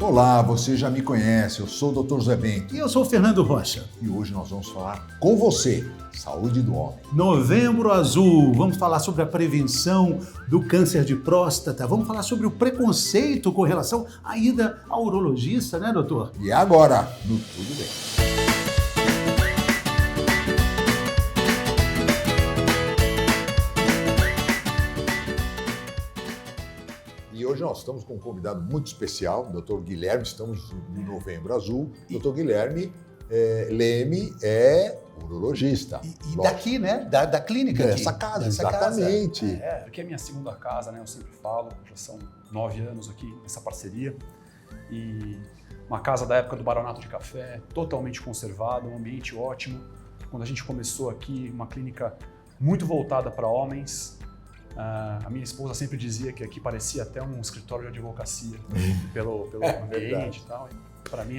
Olá, você já me conhece, eu sou o Dr. Zé Bento. E eu sou o Fernando Rocha. E hoje nós vamos falar com você, saúde do homem. Novembro Azul, vamos falar sobre a prevenção do câncer de próstata, vamos falar sobre o preconceito com relação à ida ao urologista, né, doutor? E agora, no Tudo Bem. E hoje nós estamos com um convidado muito especial, o Dr. Guilherme, estamos no Novembro Azul. Dr. Guilherme Leme é urologista. E daqui, né? Da clínica aqui. Dessa casa, Dessa exatamente. Casa. Aqui é a minha segunda casa, né? Eu sempre falo, já são 9 anos aqui nessa parceria. E uma casa da época do Baronato de Café, totalmente conservada, um ambiente ótimo. Quando a gente começou aqui, uma clínica muito voltada para homens. A minha esposa sempre dizia que aqui parecia até um escritório de advocacia pelo ambiente e tal. Para mim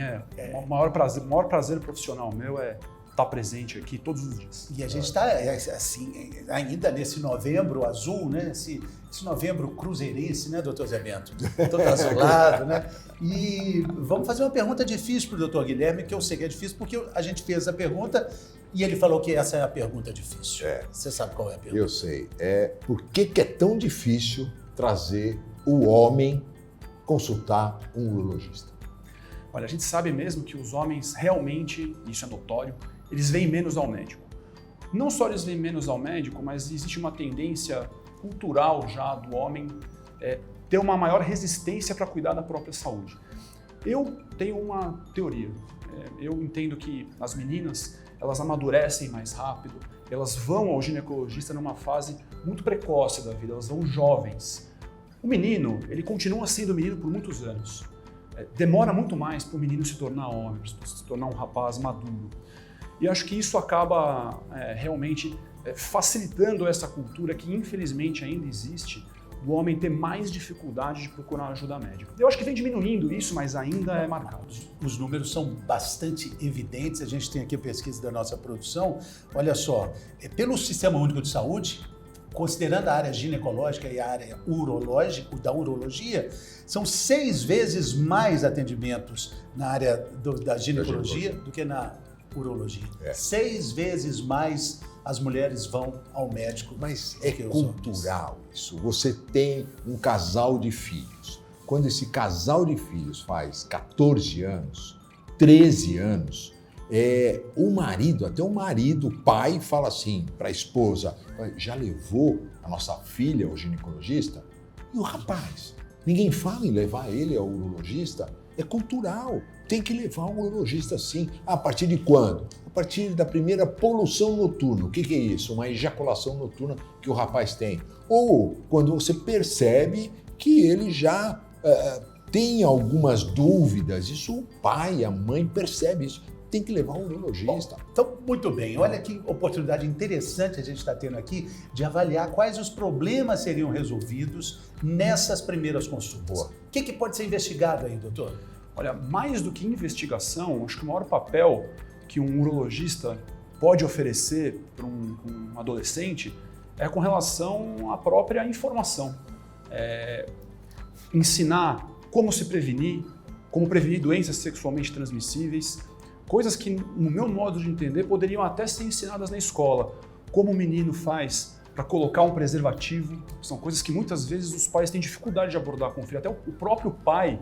o maior prazer profissional meu é estar presente aqui todos os dias. E a gente está assim, ainda nesse Novembro Azul, né? Esse Novembro cruzeirense, né, doutor Zé Bento? Todo azulado, né? E vamos fazer uma pergunta difícil para o doutor Guilherme, que eu sei que é difícil, porque a gente fez a pergunta e ele falou que essa é a pergunta difícil. Você sabe qual é a pergunta? Eu sei. Por que é tão difícil trazer o homem consultar um urologista? Olha, a gente sabe mesmo que os homens realmente, isso é notório, eles vêm menos ao médico. Não só eles vêm menos ao médico, mas existe uma tendência cultural já do homem ter uma maior resistência para cuidar da própria saúde. Eu tenho uma teoria. Eu entendo que as meninas, elas amadurecem mais rápido, elas vão ao ginecologista numa fase muito precoce da vida, elas vão jovens. O menino, ele continua sendo menino por muitos anos. Demora muito mais para o menino se tornar homem, se tornar um rapaz maduro. E acho que isso acaba realmente facilitando essa cultura que infelizmente ainda existe, do homem ter mais dificuldade de procurar ajuda médica. Eu acho que vem diminuindo isso, mas ainda é marcado. Os números são bastante evidentes, a gente tem aqui a pesquisa da nossa produção. Olha só, pelo Sistema Único de Saúde, considerando a área ginecológica e a área urológica, da urologia, são 6 vezes mais atendimentos na área da ginecologia do que na urologia. 6 vezes mais as mulheres vão ao médico. Mas é cultural isso. Você tem um casal de filhos. Quando esse casal de filhos faz 14 anos, 13 anos, o marido, o pai, fala assim para a esposa: já levou a nossa filha ao ginecologista? E o rapaz? Ninguém fala em levar ele ao urologista? É cultural. Tem que levar um urologista sim. A partir de quando? A partir da primeira poluição noturna. O que é isso? Uma ejaculação noturna que o rapaz tem. Ou quando você percebe que ele já tem algumas dúvidas. Isso o pai, a mãe percebe isso. Tem que levar um urologista. Bom, então, muito bem. Olha que oportunidade interessante a gente está tendo aqui de avaliar quais os problemas seriam resolvidos nessas primeiras consultas. O que pode ser investigado aí, doutor? Olha, mais do que investigação, acho que o maior papel que um urologista pode oferecer para um adolescente é com relação à própria informação. Ensinar como se prevenir, como prevenir doenças sexualmente transmissíveis, coisas que, no meu modo de entender, poderiam até ser ensinadas na escola. Como o menino faz para colocar um preservativo, são coisas que muitas vezes os pais têm dificuldade de abordar com o filho. Até o próprio pai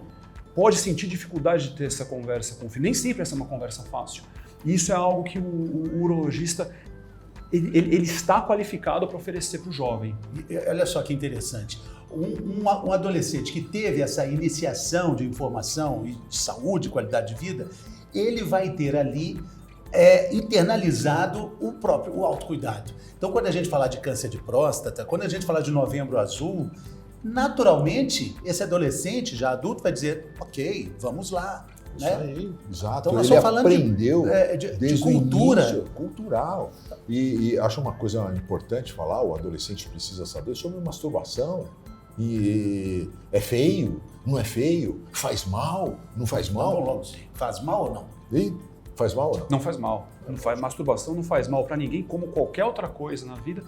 pode sentir dificuldade de ter essa conversa com o filho. Nem sempre essa é uma conversa fácil. E isso é algo que o urologista ele está qualificado para oferecer para o jovem. E olha só que interessante. Um adolescente que teve essa iniciação de informação e de saúde, qualidade de vida, ele vai ter ali internalizado o autocuidado. Então, quando a gente falar de câncer de próstata, quando a gente falar de Novembro Azul, naturalmente, esse adolescente, já adulto, vai dizer: ok, vamos lá. Isso né? aí, exato. Então, nós ele estamos falando aprendeu de cultura. O início, cultural. E acho uma coisa importante falar, o adolescente precisa saber sobre masturbação. E é feio? Não é feio? Faz mal? Não faz mal? Não, faz mal ou não? E faz mal ou não? Não faz mal. Masturbação não faz mal para ninguém, como qualquer outra coisa na vida,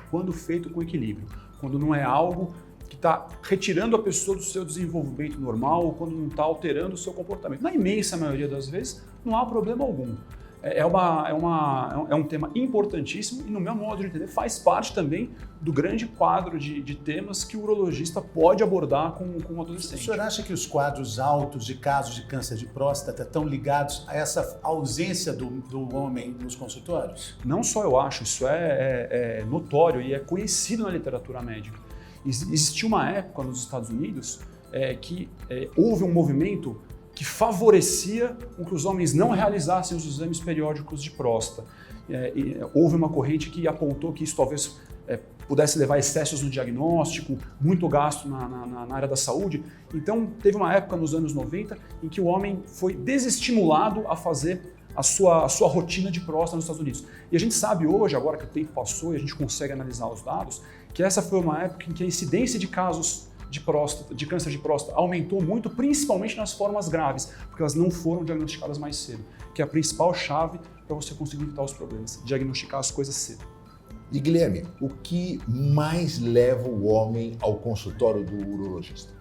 quando feito com equilíbrio. Quando não é algo que está retirando a pessoa do seu desenvolvimento normal ou quando não está alterando o seu comportamento. Na imensa maioria das vezes, não há problema algum. É um tema importantíssimo e, no meu modo de entender, faz parte também do grande quadro de temas que o urologista pode abordar com o adolescente. O senhor acha que os quadros altos de casos de câncer de próstata estão ligados a essa ausência do homem nos consultórios? Não só eu acho, isso é notório e é conhecido na literatura médica. Existiu uma época nos Estados Unidos que houve um movimento que favorecia com que os homens não realizassem os exames periódicos de próstata. Houve uma corrente que apontou que isso talvez pudesse levar a excessos no diagnóstico, muito gasto na área da saúde. Então, teve uma época nos anos 90 em que o homem foi desestimulado a fazer a sua rotina de próstata nos Estados Unidos. E a gente sabe hoje, agora que o tempo passou e a gente consegue analisar os dados, que essa foi uma época em que a incidência de casos de câncer de próstata aumentou muito, principalmente nas formas graves, porque elas não foram diagnosticadas mais cedo, que é a principal chave para você conseguir evitar os problemas, diagnosticar as coisas cedo. E Guilherme, o que mais leva o homem ao consultório do urologista?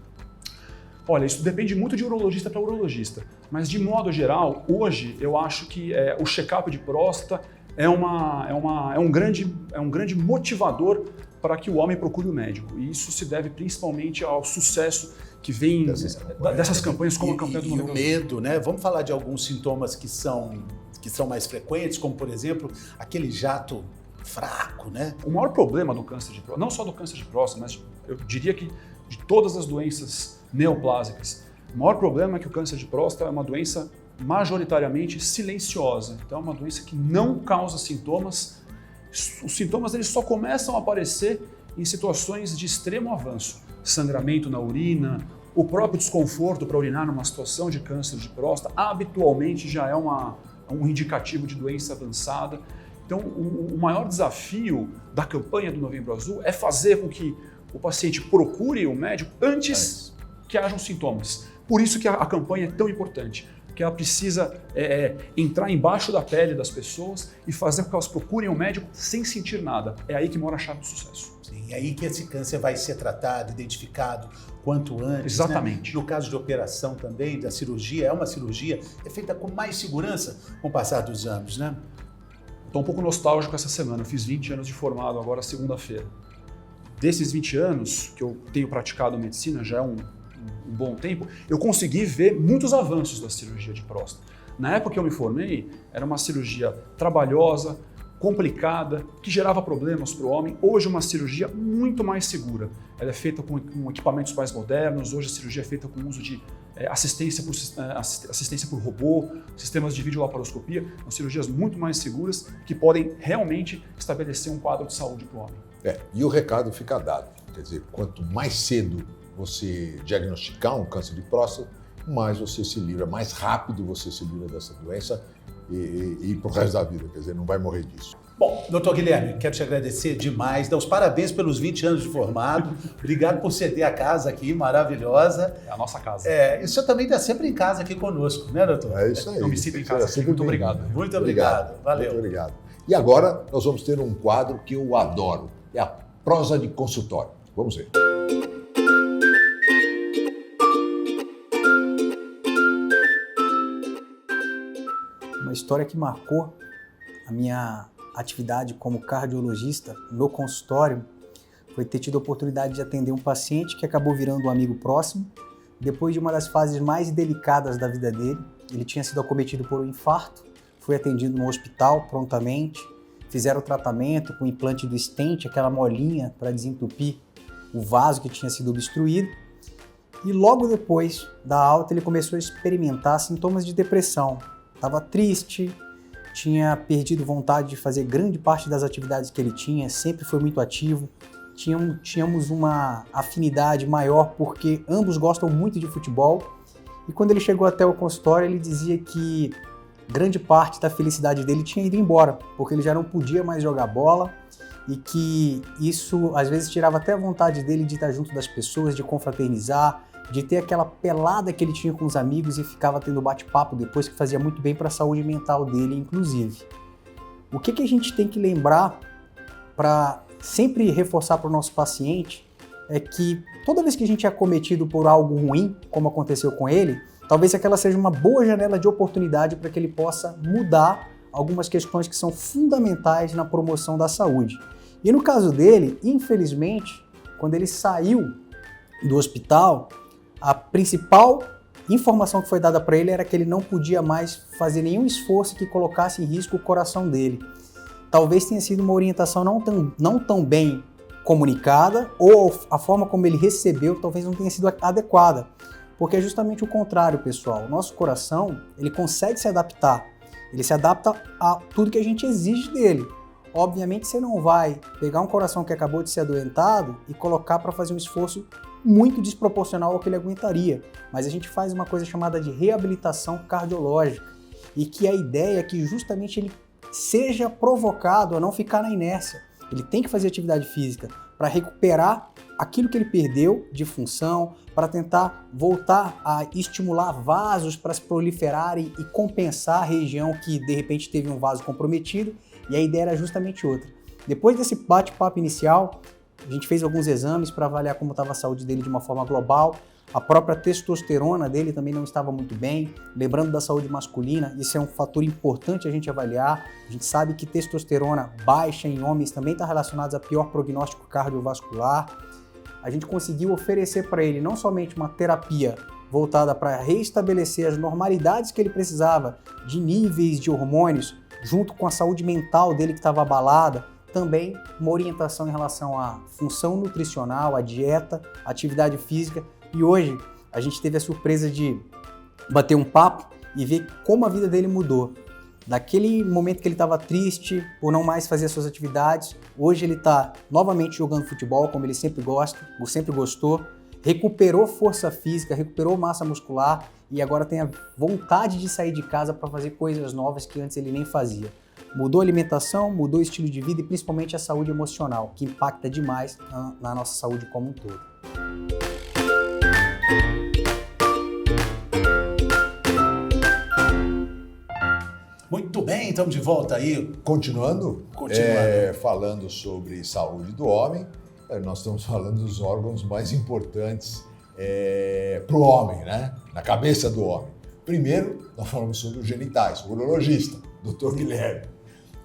Olha, isso depende muito de urologista para urologista, mas de modo geral, hoje eu acho que o check-up de próstata é um grande motivador para que o homem procure o médico. E isso se deve principalmente ao sucesso que vem dessas campanhas como a campanha do Novembro Azul. E o medo, né? Vamos falar de alguns sintomas que são mais frequentes, como por exemplo, aquele jato fraco, né? O maior problema do câncer de próstata, não só do câncer de próstata, mas eu diria que de todas as doenças neoplásicas, o maior problema é que o câncer de próstata é uma doença majoritariamente silenciosa. Então é uma doença que não causa sintomas. Os sintomas eles só começam a aparecer em situações de extremo avanço. Sangramento na urina, o próprio desconforto para urinar numa situação de câncer de próstata, habitualmente já é um indicativo de doença avançada. Então, o maior desafio da campanha do Novembro Azul é fazer com que o paciente procure o médico antes que hajam sintomas. Por isso que a campanha é tão importante, porque ela precisa entrar embaixo da pele das pessoas e fazer com que elas procurem o médico sem sentir nada. É aí que mora a chave do sucesso. Sim, é aí que esse câncer vai ser tratado, identificado quanto antes. Exatamente. Né? No caso de operação também, da cirurgia, é uma cirurgia feita com mais segurança com o passar dos anos, né? Estou um pouco nostálgico essa semana, eu fiz 20 anos de formado agora segunda-feira. Desses 20 anos que eu tenho praticado medicina, já é um bom tempo, eu consegui ver muitos avanços da cirurgia de próstata. Na época que eu me formei, era uma cirurgia trabalhosa, complicada, que gerava problemas para o homem. Hoje é uma cirurgia muito mais segura. Ela é feita com equipamentos mais modernos, hoje a cirurgia é feita com uso de assistência por robô, sistemas de videolaparoscopia, são cirurgias muito mais seguras que podem realmente estabelecer um quadro de saúde para o homem. E o recado fica dado, quer dizer, quanto mais cedo você diagnosticar um câncer de próstata, mais você se livra, mais rápido você se livra dessa doença e pro resto da vida, quer dizer, não vai morrer disso. Bom, doutor Guilherme, quero te agradecer demais, dar os parabéns pelos 20 anos de formado, obrigado por ceder a casa aqui, maravilhosa. É a nossa casa. E o senhor também está sempre em casa aqui conosco, né, doutor? É isso aí. Eu me sinto em casa aqui. Muito obrigado. Muito obrigado, valeu. Muito obrigado. E agora nós vamos ter um quadro que eu adoro, é a prosa de consultório. Vamos ver. Uma história que marcou a minha atividade como cardiologista no consultório foi ter tido a oportunidade de atender um paciente que acabou virando um amigo próximo. Depois de uma das fases mais delicadas da vida dele, ele tinha sido acometido por um infarto, foi atendido no hospital prontamente, fizeram o tratamento com o implante do stent, aquela molinha para desentupir o vaso que tinha sido obstruído. E logo depois da alta ele começou a experimentar sintomas de depressão. Estava triste, tinha perdido vontade de fazer grande parte das atividades que ele tinha, sempre foi muito ativo. Tínhamos uma afinidade maior porque ambos gostam muito de futebol. E quando ele chegou até o consultório, ele dizia que grande parte da felicidade dele tinha ido embora, porque ele já não podia mais jogar bola e que isso às vezes tirava até a vontade dele de estar junto das pessoas, de confraternizar, de ter aquela pelada que ele tinha com os amigos e ficava tendo bate-papo depois, que fazia muito bem para a saúde mental dele, inclusive. O que a gente tem que lembrar para sempre reforçar para o nosso paciente é que toda vez que a gente é acometido por algo ruim, como aconteceu com ele, talvez aquela seja uma boa janela de oportunidade para que ele possa mudar algumas questões que são fundamentais na promoção da saúde. E no caso dele, infelizmente, quando ele saiu do hospital, a principal informação que foi dada para ele era que ele não podia mais fazer nenhum esforço que colocasse em risco o coração dele. Talvez tenha sido uma orientação não tão bem comunicada, ou a forma como ele recebeu talvez não tenha sido adequada, porque é justamente o contrário, pessoal. O nosso coração, ele consegue se adaptar, ele se adapta a tudo que a gente exige dele. Obviamente você não vai pegar um coração que acabou de ser adoentado e colocar para fazer um esforço muito desproporcional ao que ele aguentaria, mas a gente faz uma coisa chamada de reabilitação cardiológica, e que a ideia é que justamente ele seja provocado a não ficar na inércia. Ele tem que fazer atividade física para recuperar aquilo que ele perdeu de função, para tentar voltar a estimular vasos para se proliferarem e compensar a região que de repente teve um vaso comprometido, e a ideia era justamente outra. Depois desse bate-papo inicial, a gente fez alguns exames para avaliar como estava a saúde dele de uma forma global. A própria testosterona dele também não estava muito bem. Lembrando da saúde masculina, isso é um fator importante a gente avaliar. A gente sabe que testosterona baixa em homens também está relacionada a pior prognóstico cardiovascular. A gente conseguiu oferecer para ele não somente uma terapia voltada para restabelecer as normalidades que ele precisava de níveis de hormônios, junto com a saúde mental dele que estava abalada, também uma orientação em relação à função nutricional, à dieta, à atividade física. E hoje a gente teve a surpresa de bater um papo e ver como a vida dele mudou. Daquele momento que ele estava triste por não mais fazer as suas atividades, hoje ele está novamente jogando futebol, como ele sempre gostou, recuperou força física, recuperou massa muscular e agora tem a vontade de sair de casa para fazer coisas novas que antes ele nem fazia. Mudou a alimentação, mudou o estilo de vida e principalmente a saúde emocional, que impacta demais na nossa saúde como um todo. Muito bem, estamos de volta aí. Continuando. Falando sobre saúde do homem, nós estamos falando dos órgãos mais importantes para o homem, né? Na cabeça do homem. Primeiro, nós falamos sobre os genitais, o urologista, Dr. Guilherme.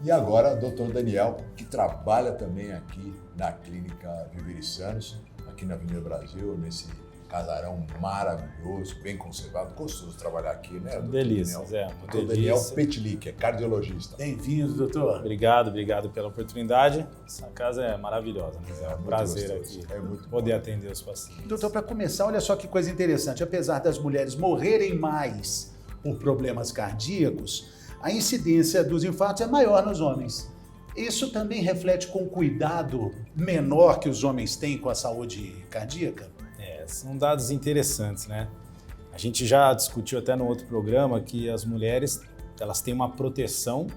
E agora, o Dr. Daniel, que trabalha também aqui na Clínica Viverisanos, aqui na Avenida Brasil, nesse casarão maravilhoso, bem conservado. Gostoso trabalhar aqui, né, doutor? Delícia, Daniel? Zé. Dr. Daniel Petli, que é cardiologista. Bem-vindo, doutor. Obrigado pela oportunidade. Essa casa é maravilhosa, né? É um prazer gostoso. aqui Muito poder bom. atender os pacientes. Doutor, para começar, olha só que coisa interessante. Apesar das mulheres morrerem mais por problemas cardíacos, a incidência dos infartos é maior nos homens. Isso também reflete com o cuidado menor que os homens têm com a saúde cardíaca? São dados interessantes, né? A gente já discutiu até no outro programa que as mulheres, elas têm uma proteção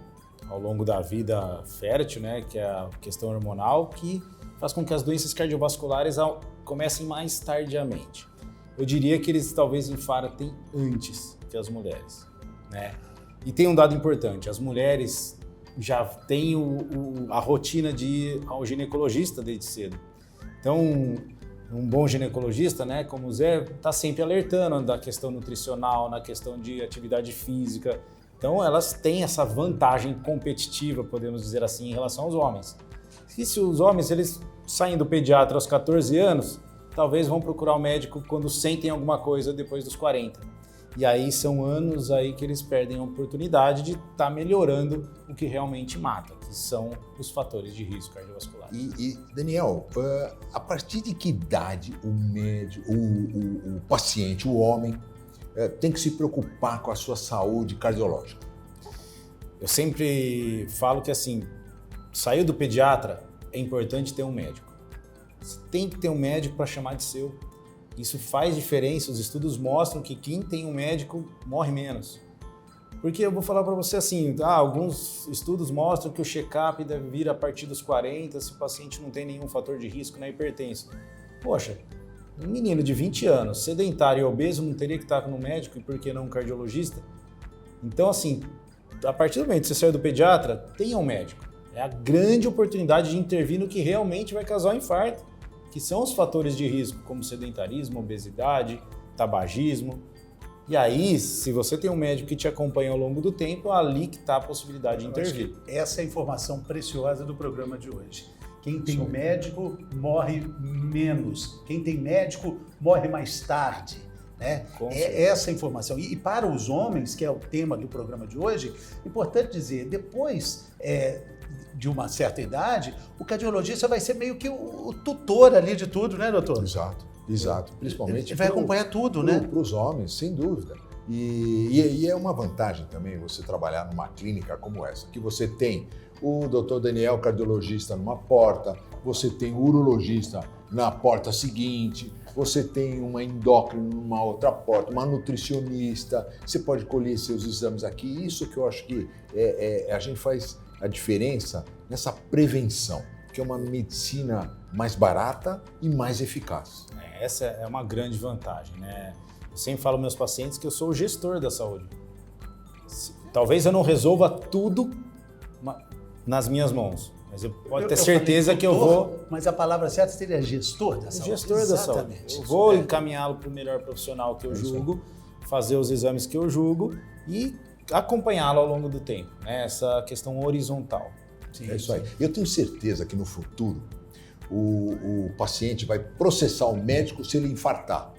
ao longo da vida fértil, né? Que é a questão hormonal, que faz com que as doenças cardiovasculares comecem mais tardiamente. Eu diria que eles talvez infartem antes que as mulheres, né? E tem um dado importante, as mulheres já têm a rotina de ir ao ginecologista desde cedo. Então, um bom ginecologista, né, como o Zé, está sempre alertando da questão nutricional, na questão de atividade física. Então, elas têm essa vantagem competitiva, podemos dizer assim, em relação aos homens. E se os homens, eles saem do pediatra aos 14 anos, talvez vão procurar o médico quando sentem alguma coisa depois dos 40. E aí são anos aí que eles perdem a oportunidade de estar melhorando o que realmente mata, que são os fatores de risco cardiovascular. E Daniel, a partir de que idade o médico, o paciente, o homem, tem que se preocupar com a sua saúde cardiológica? Eu sempre falo que assim, saiu do pediatra, é importante ter um médico. Você tem que ter um médico para chamar de seu. Isso faz diferença, os estudos mostram que quem tem um médico morre menos. Porque eu vou falar para você assim, alguns estudos mostram que o check-up deve vir a partir dos 40 se o paciente não tem nenhum fator de risco na hipertensão. Poxa, um menino de 20 anos, sedentário e obeso, não teria que estar no médico e por que não um cardiologista? Então assim, a partir do momento que você saiu do pediatra, tenha um médico. É a grande oportunidade de intervir no que realmente vai causar um infarto. que são os fatores de risco, como sedentarismo, obesidade, tabagismo. E aí, se você tem um médico que te acompanha ao longo do tempo, é ali que está a possibilidade de intervir. Essa é a informação preciosa do programa de hoje. Quem tem um médico morre menos. Quem tem médico morre mais tarde. Né? É essa informação. E para os homens, que é o tema do programa de hoje, é importante dizer, depois de uma certa idade, o cardiologista vai ser meio que o tutor ali de tudo, né, doutor? Exato. Principalmente ele vai acompanhar tudo, né? Para os homens, sem dúvida. E é uma vantagem também você trabalhar numa clínica como essa, que você tem o Dr. Daniel, cardiologista, numa porta, você tem o urologista na porta seguinte, você tem uma endócrina numa outra porta, uma nutricionista, você pode colher seus exames aqui. Isso que eu acho que a gente faz a diferença nessa prevenção, que é uma medicina mais barata e mais eficaz. Essa é uma grande vantagem, né? Eu sempre falo aos meus pacientes que eu sou o gestor da saúde. Talvez eu não resolva tudo nas minhas mãos, mas eu posso ter certeza que eu vou... Mas a palavra certa seria gestor da saúde. Gestor da saúde. Eu vou encaminhá-lo para o melhor profissional que eu julgo, fazer os exames que eu julgo e acompanhá-lo ao longo do tempo, né? Essa questão horizontal. Sim, é isso aí. Eu tenho certeza que no futuro o paciente vai processar o médico se ele infartar.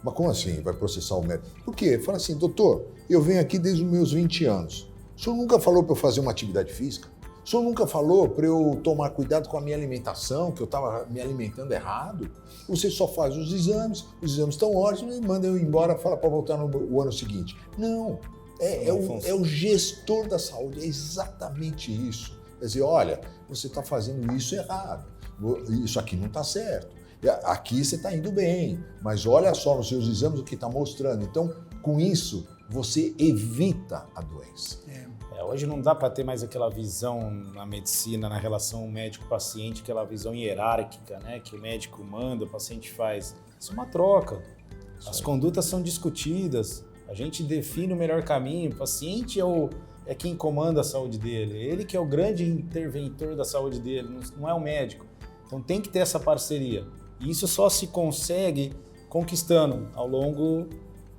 Mas como assim vai processar o médico? Por quê? Fala assim, doutor, eu venho aqui desde os meus 20 anos. O senhor nunca falou para eu fazer uma atividade física? O senhor nunca falou para eu tomar cuidado com a minha alimentação, que eu estava me alimentando errado? Você só faz os exames estão ótimos e manda eu embora, fala para voltar no ano seguinte. Não, é o gestor da saúde, é exatamente isso. Quer dizer, olha, você está fazendo isso errado, isso aqui não está certo, aqui você está indo bem, mas olha só nos seus exames o que está mostrando. Então, com isso, você evita a doença. Hoje não dá para ter mais aquela visão na medicina, na relação médico-paciente, aquela visão hierárquica, né? Que o médico manda, o paciente faz. Isso é uma troca. As condutas são discutidas, a gente define o melhor caminho, o paciente é quem comanda a saúde dele, ele que é o grande interventor da saúde dele, não é o médico. Então tem que ter essa parceria. E isso só se consegue conquistando ao longo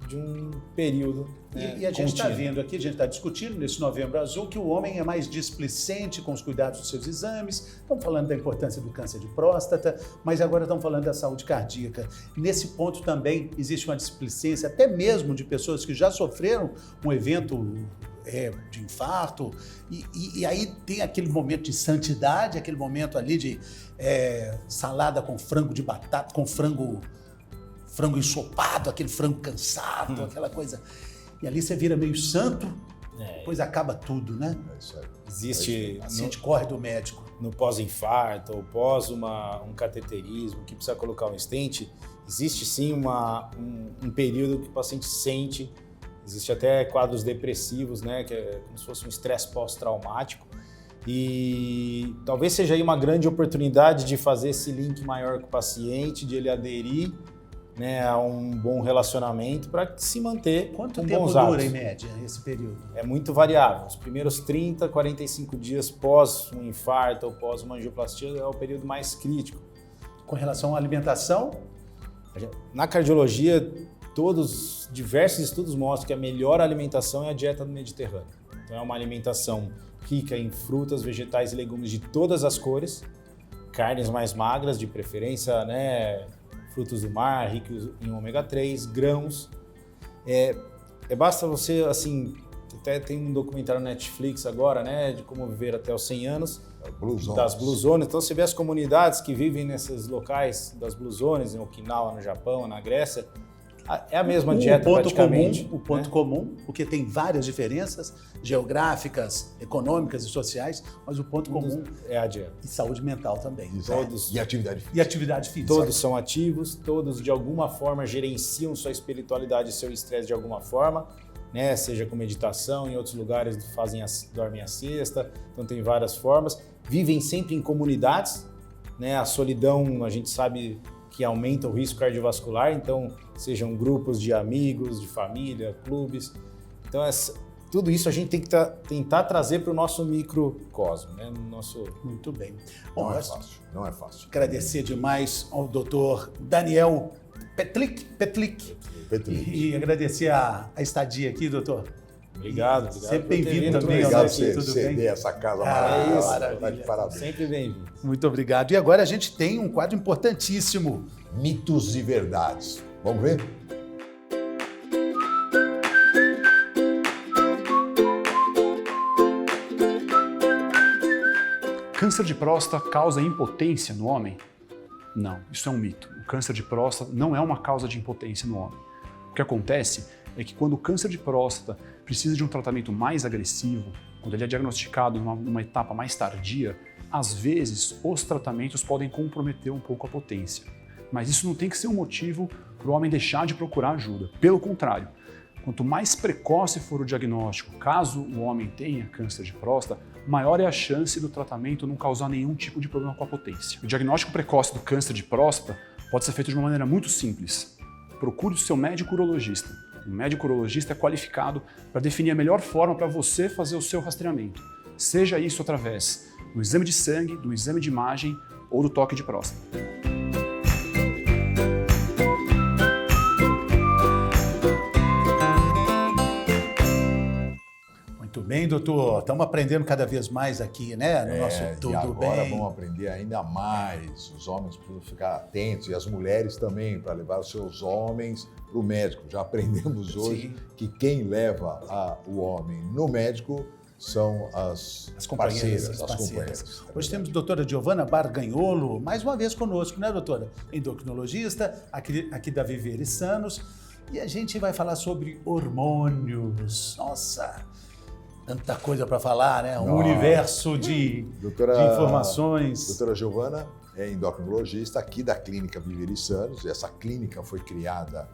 de um período. E a gente está vendo aqui, a gente está discutindo nesse Novembro Azul que o homem é mais displicente com os cuidados dos seus exames. Estamos falando da importância do câncer de próstata, mas agora estamos falando da saúde cardíaca. Nesse ponto também existe uma displicência, até mesmo de pessoas que já sofreram um evento de infarto, e aí tem aquele momento de santidade, aquele momento ali de salada com frango de batata, com frango ensopado, aquele frango cansado, aquela coisa. E ali você vira meio santo, depois acaba tudo, né? Existe... O paciente corre do médico. No pós-infarto ou pós um cateterismo, que precisa colocar um stent, existe sim um período que o paciente sente, existe até quadros depressivos, né? Que é como se fosse um estresse pós-traumático. E talvez seja aí uma grande oportunidade de fazer esse link maior com o paciente, de ele aderir, né, a um bom relacionamento para se manter com bons hábitos. Quanto tempo dura, em média, esse período? É muito variável. Os primeiros 30, 45 dias pós um infarto ou pós uma angioplastia é o período mais crítico. Com relação à alimentação? Na cardiologia, diversos estudos mostram que a melhor alimentação é a dieta do Mediterrâneo. Então é uma alimentação rica em frutas, vegetais e legumes de todas as cores, carnes mais magras, de preferência, né, frutos do mar, ricos em ômega 3, grãos. Basta você, assim, até tem um documentário na Netflix agora, né, de como viver até os 100 anos, das Blue Zones. Então você vê as comunidades que vivem nesses locais das Blue Zones, em Okinawa, no Japão, na Grécia, é a mesma dieta praticamente. O ponto comum, porque tem várias diferenças geográficas, econômicas e sociais, mas o ponto comum é a dieta. E saúde mental também. E atividade física. E atividade física. Todos são ativos, todos de alguma forma gerenciam sua espiritualidade e seu estresse de alguma forma, né? Seja com meditação, em outros lugares dormem a siesta, então tem várias formas. Vivem sempre em comunidades, né? A solidão, a gente sabe que aumenta o risco cardiovascular, então sejam grupos de amigos, de família, clubes. Então tudo isso a gente tem que tentar trazer para o nosso microcosmo, né? No nosso... Muito bem. Bom, Não é nós fácil, não é fácil. agradecer demais ao doutor Daniel Petlik. E agradecer a estadia aqui, doutor. Obrigado. Sempre por ter bem-vindo vindo também. aqui. Obrigado Alex, por você tudo ceder bem? essa casa Ah, maravilhosa. maravilha. Tá de parabéns. Sempre bem-vindo. Muito obrigado. E agora a gente tem um quadro importantíssimo. Mitos e verdades. Vamos ver? Câncer de próstata causa impotência no homem? Não, isso é um mito. O câncer de próstata não é uma causa de impotência no homem. O que acontece é que quando o câncer de próstata precisa de um tratamento mais agressivo, quando ele é diagnosticado numa etapa mais tardia, às vezes os tratamentos podem comprometer um pouco a potência. Mas isso não tem que ser um motivo para o homem deixar de procurar ajuda. Pelo contrário, quanto mais precoce for o diagnóstico, caso o homem tenha câncer de próstata, maior é a chance do tratamento não causar nenhum tipo de problema com a potência. O diagnóstico precoce do câncer de próstata pode ser feito de uma maneira muito simples. Procure o seu médico urologista. O médico urologista é qualificado para definir a melhor forma para você fazer o seu rastreamento. Seja isso através do exame de sangue, do exame de imagem ou do toque de próstata. Muito bem, doutor. Estamos aprendendo cada vez mais aqui, né? No nosso E Tudo agora Bem. vamos aprender ainda mais. Os homens precisam ficar atentos e as mulheres também, para levar os seus homens para o médico. Já aprendemos hoje Sim. que quem leva o homem no médico são as companheiras, parceiras, as companheiras. Hoje temos a doutora Giovana Barganholo, mais uma vez conosco, né, doutora? Endocrinologista, aqui da Viver e Sanos. E a gente vai falar sobre hormônios. Nossa, tanta coisa para falar, né? Um Nossa. universo de informações. Doutora Giovana é endocrinologista aqui da Clínica Viver e Sanos. Essa clínica foi criada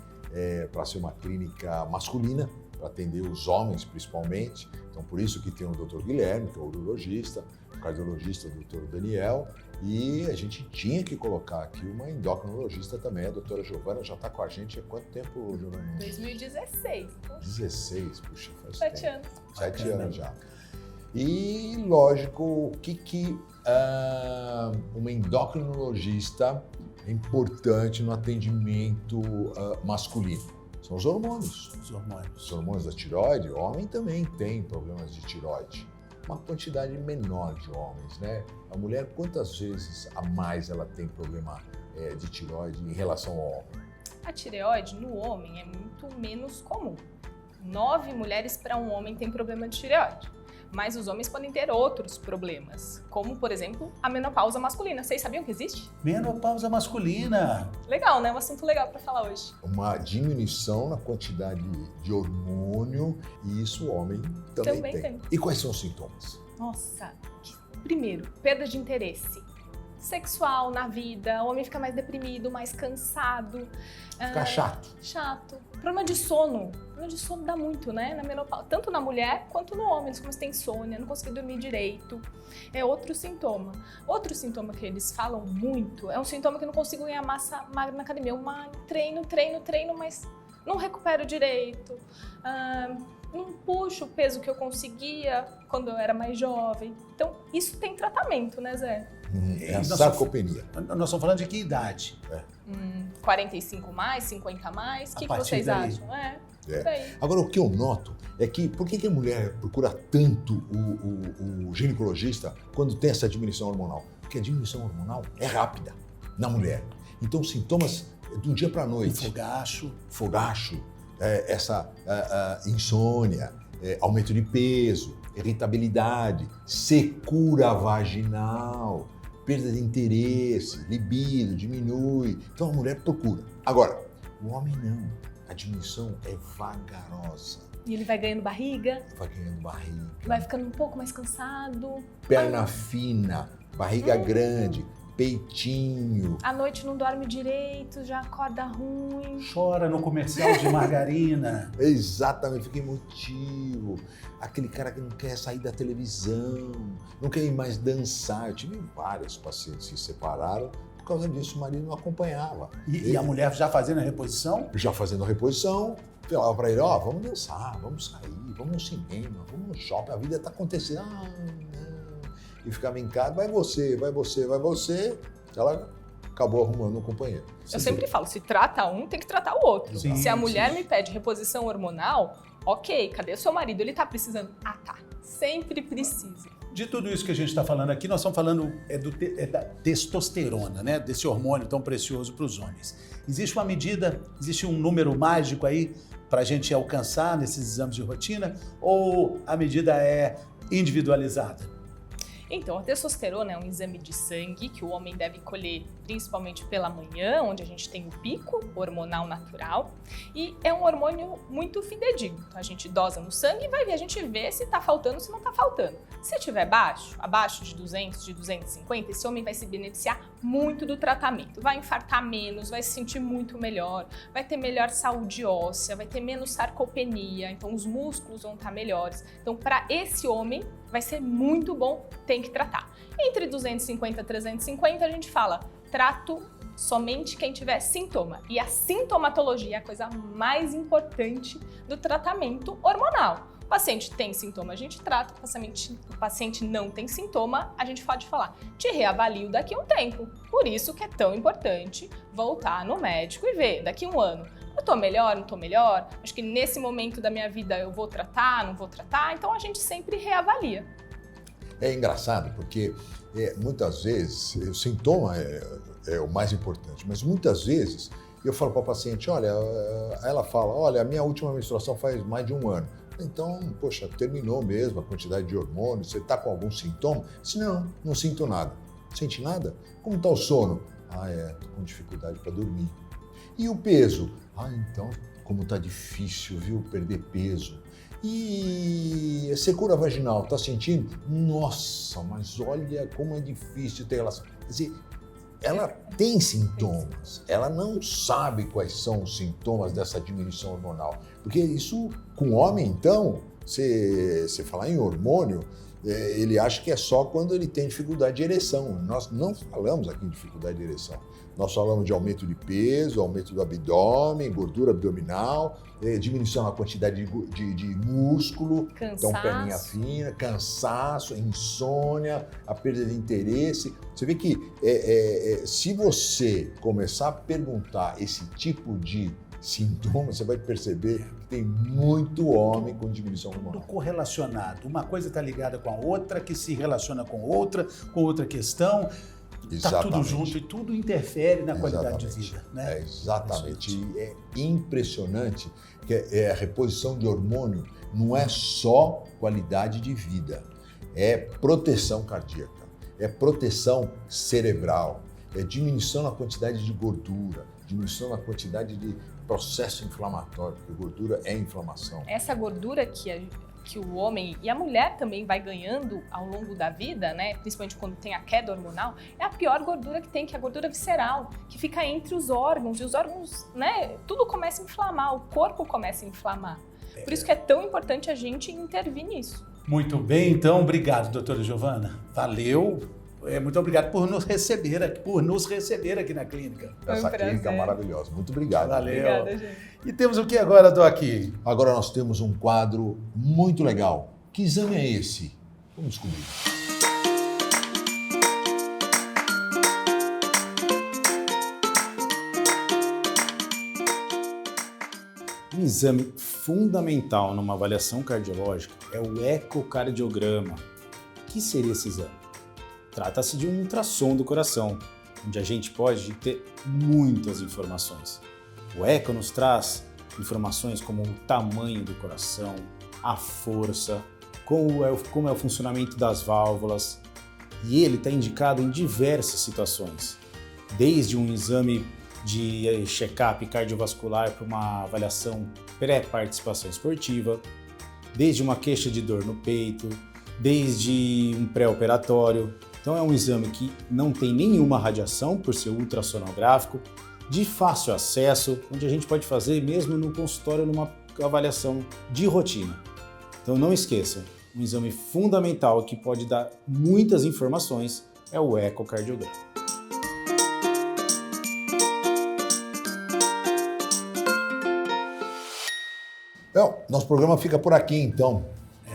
para ser uma clínica masculina, para atender os homens principalmente. Então, por isso que tem o Dr. Guilherme, que é o urologista, o cardiologista, o Dr. Daniel, e a gente tinha que colocar aqui uma endocrinologista também. A doutora Giovana já está com a gente há quanto tempo, Giovana? 2016. 16, puxa, faz 7 tempo. anos. 7 anos já. E, lógico, o que uma endocrinologista é importante no atendimento masculino? São os hormônios. Os hormônios. Os hormônios da tireoide, o homem também tem problemas de tireoide. Uma quantidade menor de homens, né? A mulher, quantas vezes a mais ela tem problema de tireoide em relação ao homem? A tireoide no homem é muito menos comum. 9 mulheres para um homem tem problema de tireoide. Mas os homens podem ter outros problemas, como, por exemplo, a menopausa masculina. Vocês sabiam que existe? Menopausa masculina. Legal, né? Um assunto legal para falar hoje. Uma diminuição na quantidade de hormônio, e isso o homem também tem. E quais são os sintomas? Nossa, primeiro, perda de interesse sexual na vida, o homem fica mais deprimido, mais cansado. Fica chato. Chato. Problema de sono. Problema de sono dá muito, né? Na menopausa. Tanto na mulher quanto no homem. Eles começam a ter insônia, não conseguem dormir direito. É outro sintoma. Outro sintoma que eles falam muito é um sintoma que eu não consigo ganhar massa magra na academia. Eu treino, mas não recupero direito. Não puxo o peso que eu conseguia quando eu era mais jovem. Então, isso tem tratamento, né, Zé? É a sarcopenia. Nós estamos falando de que idade? 45 mais, 50 mais, o que vocês daí. acham? Agora, o que eu noto é que, por que a mulher procura tanto o ginecologista quando tem essa diminuição hormonal? Porque a diminuição hormonal é rápida na mulher. Então, sintomas de um dia para a noite. Fogacho, essa insônia, aumento de peso, irritabilidade, secura vaginal, perda de interesse, libido, diminui. Então a mulher procura. Agora, o homem não. A diminuição é vagarosa. E ele vai ganhando barriga. Vai ganhando barriga. Vai ficando um pouco mais cansado. Perna fina, barriga grande, peitinho. À noite não dorme direito, já acorda ruim. Chora no comercial de margarina. Exatamente, fica emotivo. Aquele cara que não quer sair da televisão, não quer ir mais dançar. Eu tive vários pacientes que se separaram por causa disso o marido não acompanhava. E a mulher já fazendo a reposição? Já fazendo a reposição, falava para ele, vamos dançar, vamos sair, vamos no cinema, vamos no shopping, a vida está acontecendo. Não. E ficava em casa, vai você. Ela acabou arrumando um companheiro. Eu sempre falo, se trata um, tem que tratar o outro. Sim, se a mulher sim. me pede reposição hormonal, ok, cadê o seu marido? Ele tá precisando. Ah, tá. Sempre precisa. De tudo isso que a gente está falando aqui, nós estamos falando da testosterona, né? Desse hormônio tão precioso para os homens. Existe uma medida, existe um número mágico aí para a gente alcançar nesses exames de rotina? Ou a medida é individualizada? Então, a testosterona é um exame de sangue que o homem deve colher principalmente pela manhã, onde a gente tem o pico hormonal natural, e é um hormônio muito fidedigno. Então, a gente dosa no sangue e vai ver, a gente vê se está faltando ou se não está faltando. Se estiver abaixo de 200, de 250, esse homem vai se beneficiar muito do tratamento. Vai infartar menos, vai se sentir muito melhor, vai ter melhor saúde óssea, vai ter menos sarcopenia, então os músculos vão estar melhores. Então, para esse homem, vai ser muito bom, tem que tratar. Entre 250 e 350, a gente fala, trato somente quem tiver sintoma. E a sintomatologia é a coisa mais importante do tratamento hormonal. O paciente tem sintoma, a gente trata. O paciente não tem sintoma, a gente pode falar, te reavalio daqui a um tempo. Por isso que é tão importante voltar no médico e ver daqui a um ano. Eu tô melhor, não tô melhor? Acho que nesse momento da minha vida eu vou tratar, não vou tratar? Então a gente sempre reavalia. É engraçado porque muitas vezes o sintoma é o mais importante, mas muitas vezes eu falo para a paciente, olha, ela fala, olha, a minha última menstruação faz mais de um ano. Então, poxa, terminou mesmo a quantidade de hormônios, você está com algum sintoma? Se não sinto nada. Sente nada? Como está o sono? Estou com dificuldade para dormir. E o peso? Então, como está difícil, viu, perder peso. E secura vaginal, está sentindo? Nossa, mas olha como é difícil ter relação. Quer dizer, ela tem sintomas, ela não sabe quais são os sintomas dessa diminuição hormonal. Porque isso, com o homem, então, você falar em hormônio, ele acha que é só quando ele tem dificuldade de ereção. Nós não falamos aqui em dificuldade de ereção. Nós falamos de aumento de peso, aumento do abdômen, gordura abdominal, diminuição na quantidade de músculo, Cansaço. então perninha fina, cansaço, insônia, a perda de interesse. Você vê que se você começar a perguntar esse tipo de sintomas, você vai perceber que tem muito homem com diminuição Tudo hormonal. correlacionado. Uma coisa está ligada com a outra, que se relaciona com outra questão. Está tudo junto e tudo interfere na qualidade de vida. Né? Exatamente. E é impressionante que a reposição de hormônio não é só qualidade de vida, é proteção cardíaca, é proteção cerebral, é diminuição na quantidade de gordura, diminuição na quantidade de processo inflamatório, porque gordura é inflamação. Essa gordura que o homem e a mulher também vai ganhando ao longo da vida, né, principalmente quando tem a queda hormonal, é a pior gordura que tem, que é a gordura visceral, que fica entre os órgãos, e os órgãos, né, tudo começa a inflamar, o corpo começa a inflamar. Por isso que é tão importante a gente intervir nisso. Muito bem, então, obrigado, doutora Giovana. Valeu. Muito obrigado por nos receber aqui na clínica. Essa prazer. clínica maravilhosa. Muito obrigado. Valeu. Obrigada, gente. E temos o que agora, Dó, aqui? Agora nós temos um quadro muito legal. Que exame é esse? Vamos descobrir. Um exame fundamental numa avaliação cardiológica é o ecocardiograma. O que seria esse exame? Trata-se de um ultrassom do coração, onde a gente pode ter muitas informações. O eco nos traz informações como o tamanho do coração, a força, como é o funcionamento das válvulas, e ele está indicado em diversas situações, desde um exame de check-up cardiovascular para uma avaliação pré-participação esportiva, desde uma queixa de dor no peito, desde um pré-operatório. Então é um exame que não tem nenhuma radiação por ser ultrassonográfico, de fácil acesso, onde a gente pode fazer mesmo no consultório numa avaliação de rotina. Então não esqueçam, um exame fundamental que pode dar muitas informações é o ecocardiograma. Nosso programa fica por aqui, então.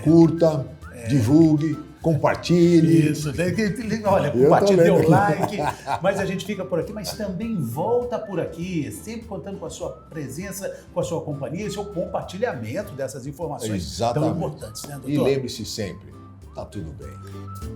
Curta, divulgue, compartilhe. Isso, olha, compartilha, dê o like, mas a gente fica por aqui, mas também volta por aqui, sempre contando com a sua presença, com a sua companhia e seu compartilhamento dessas informações tão importantes, né, doutor? E lembre-se sempre, tá tudo bem.